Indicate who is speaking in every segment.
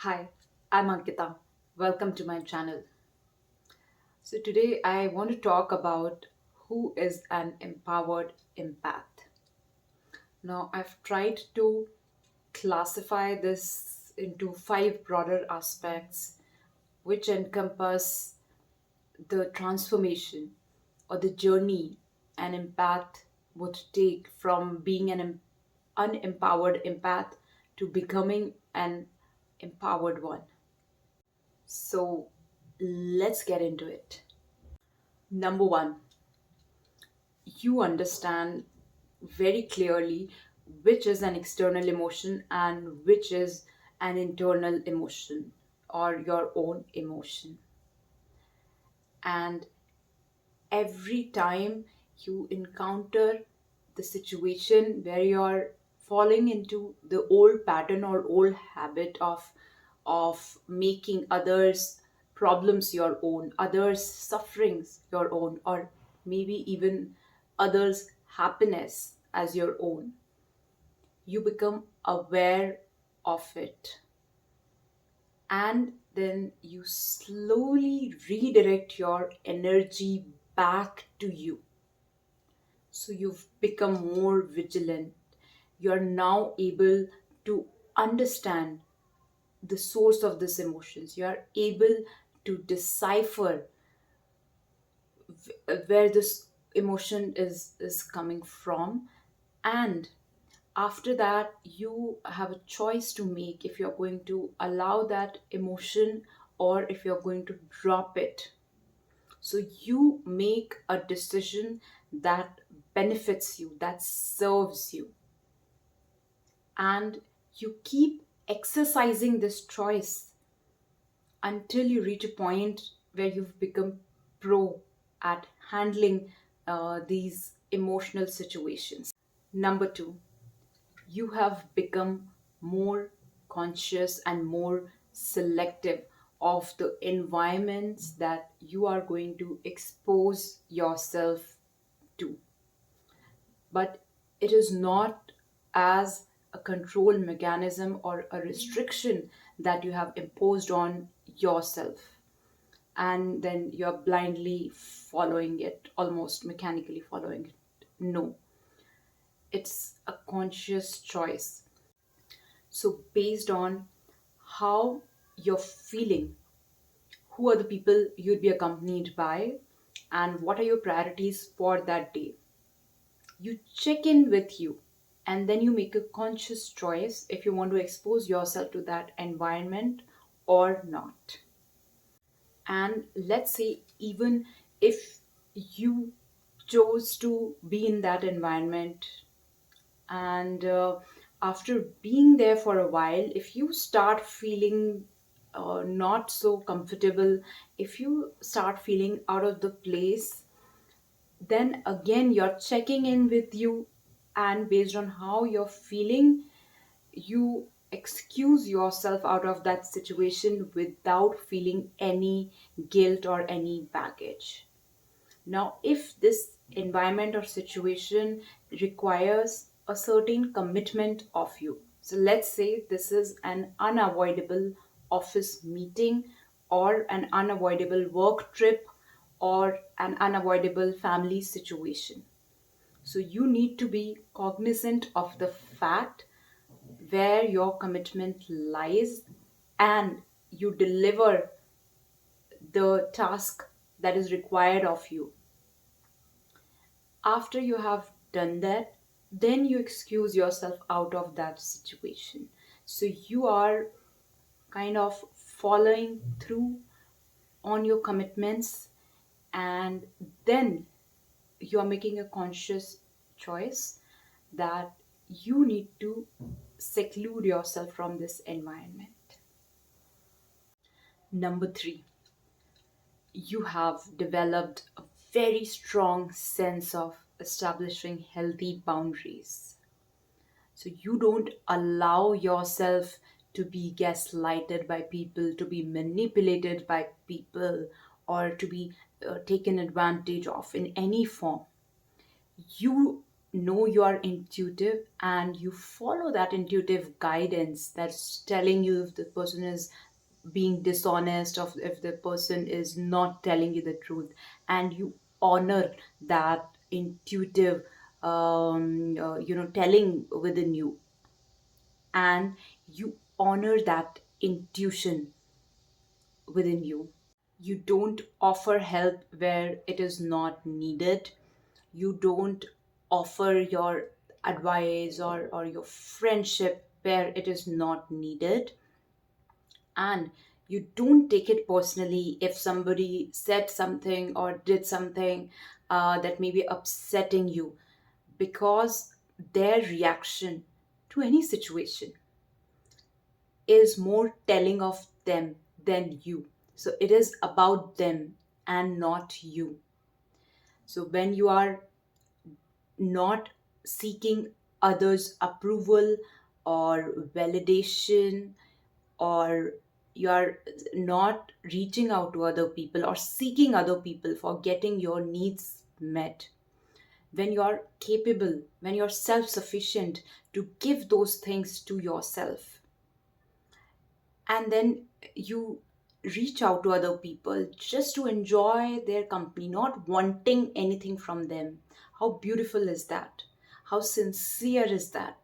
Speaker 1: Hi, I'm Ankita. Welcome to my channel. So, today I want to talk about who is an empowered empath. Now, I've tried to classify this into five broader aspects which encompass the transformation or the journey an empath would take from being an unempowered empath to becoming an empowered one. So let's get into it. Number one, you understand very clearly which is an external emotion and which is an internal emotion or your own emotion. And every time you encounter the situation where you're falling into the old pattern or old habit of making others problems your own, others sufferings your own, or maybe even others happiness as your own, you become aware of it, and then you slowly redirect your energy back to you. So you've become more vigilant. You're now able to understand the source of this emotions. You are able to decipher where this emotion is coming from, and after that you have a choice to make if you're going to allow that emotion or if you're going to drop it. So you make a decision that benefits you, that serves you, and you keep exercising this choice until you reach a point where you've become pro at handling these emotional situations. Number two, you have become more conscious and more selective of the environments that you are going to expose yourself to. But it is not as a control mechanism or a restriction that you have imposed on yourself and then you're blindly following it, almost mechanically following it. No, it's a conscious choice. So, based on how you're feeling, who are the people you'd be accompanied by, and what are your priorities for that day, you check in with you, and then you make a conscious choice if you want to expose yourself to that environment or not. And let's say, even if you chose to be in that environment, and after being there for a while, if you start feeling not so comfortable, if you start feeling out of the place, then again you're checking in with you, and based on how you're feeling, you excuse yourself out of that situation without feeling any guilt or any baggage. Now, if this environment or situation requires a certain commitment of you, so let's say this is an unavoidable office meeting or an unavoidable work trip or an unavoidable family situation. So you need to be cognizant of the fact where your commitment lies, and you deliver the task that is required of you. After you have done that, then you excuse yourself out of that situation. So you are kind of following through on your commitments, and then you are making a conscious choice that you need to seclude yourself from this environment. Number three, you have developed a very strong sense of establishing healthy boundaries. So you don't allow yourself to be gaslighted by people, to be manipulated by people, or to be taken advantage of in any form. You know you are intuitive and you follow that intuitive guidance that's telling you if the person is being dishonest, or if the person is not telling you the truth, and you honor that intuitive telling within you, and you honor that intuition within you. You don't offer help where it is not needed. You don't offer your advice or your friendship where it is not needed. And you don't take it personally if somebody said something or did something that may be upsetting you, because their reaction to any situation is more telling of them than you. So it is about them and not you. So when you are not seeking others' approval or validation, or you're not reaching out to other people or seeking other people for getting your needs met, when you're capable, when you're self sufficient to give those things to yourself, and then you reach out to other people just to enjoy their company, not wanting anything from them. How beautiful is that? How sincere is that?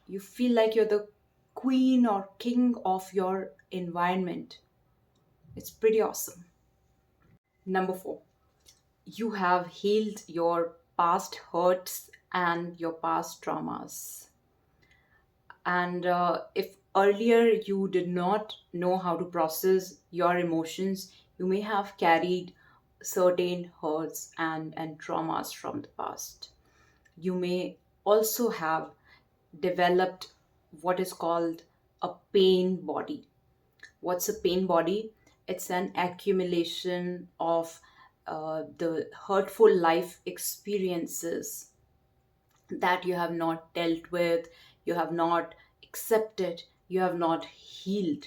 Speaker 1: You feel like you're the queen or king of your environment. It's pretty awesome. Number four, you have healed your past hurts and your past traumas. And if earlier you did not know how to process your emotions, you may have carried certain hurts and traumas from the past. You may also have developed what is called a pain body. What's a pain body? It's an accumulation of the hurtful life experiences that you have not dealt with, you have not accepted, you have not healed.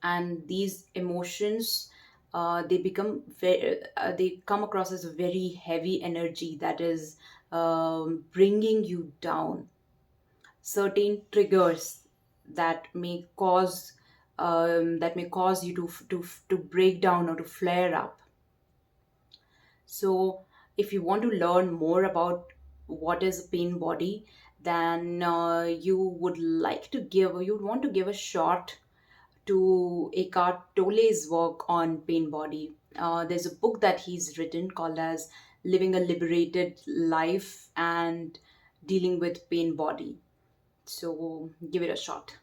Speaker 1: And these emotions, they come across as a very heavy energy that is bringing you down. Certain triggers that may cause you to break down or to flare up. So if you want to learn more about what is a pain body, then you would want to give a shot to Eckhart Tolle's work on pain body. There's a book that he's written called as Living a Liberated Life and Dealing with Pain Body. So give it a shot.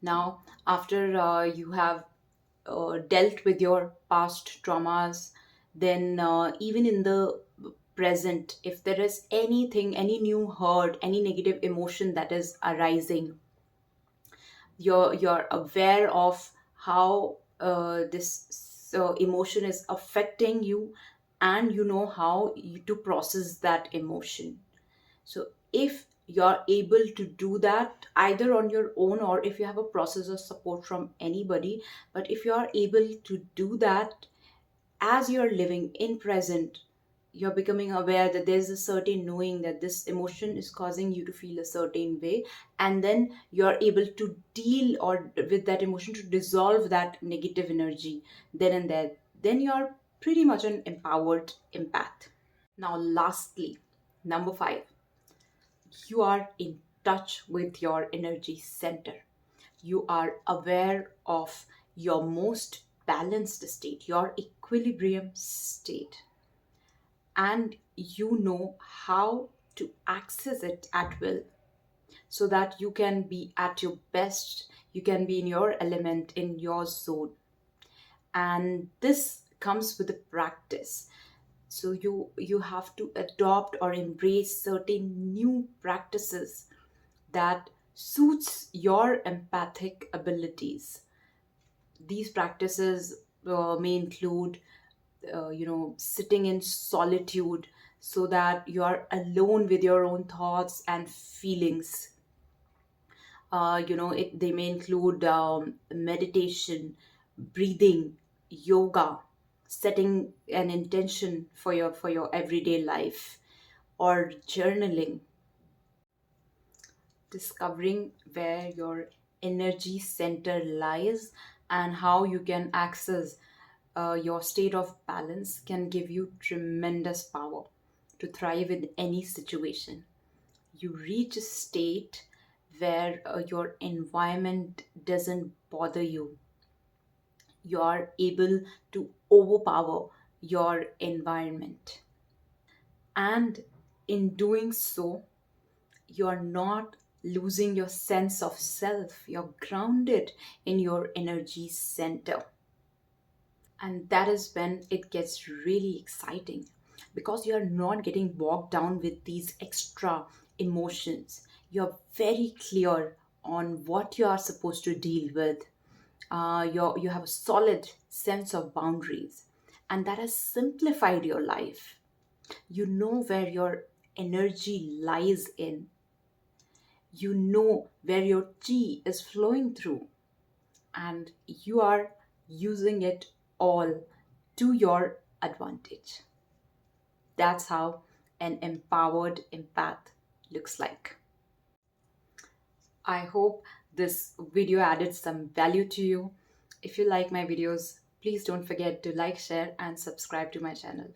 Speaker 1: Now, after you have dealt with your past traumas, then even in the present, if there is anything, any new hurt, any negative emotion that is arising, you're aware of how this emotion is affecting you, and you know how to process that emotion. So if you're able to do that either on your own, or if you have a process of support from anybody, but if you are able to do that as you're living in present, you're becoming aware that there's a certain knowing that this emotion is causing you to feel a certain way, and then you're able to deal or with that emotion to dissolve that negative energy then and there, then you're pretty much an empowered empath. Now lastly, number five, you are in touch with your energy center. You are aware of your most balanced state, your equilibrium state, and you know how to access it at will, so that you can be at your best, you can be in your element, in your zone. And this comes with the practice. So you have to adopt or embrace certain new practices that suits your empathic abilities. These practices may include sitting in solitude so that you are alone with your own thoughts and feelings. They may include meditation, breathing, yoga, setting an intention for your everyday life, or journaling. Discovering where your energy center lies and how you can access your state of balance can give you tremendous power to thrive in any situation. You reach a state where your environment doesn't bother you. You are able to overpower your environment. And in doing so, you're not losing your sense of self. You're grounded in your energy center. And that is when it gets really exciting because you're not getting bogged down with these extra emotions. You're very clear on what you are supposed to deal with. You have a solid sense of boundaries, and that has simplified your life. You know where your energy lies in, you know where your chi is flowing through, and you are using it all to your advantage. That's how an empowered empath looks like. I hope this video added some value to you. If you like my videos, please don't forget to like, share, and subscribe to my channel.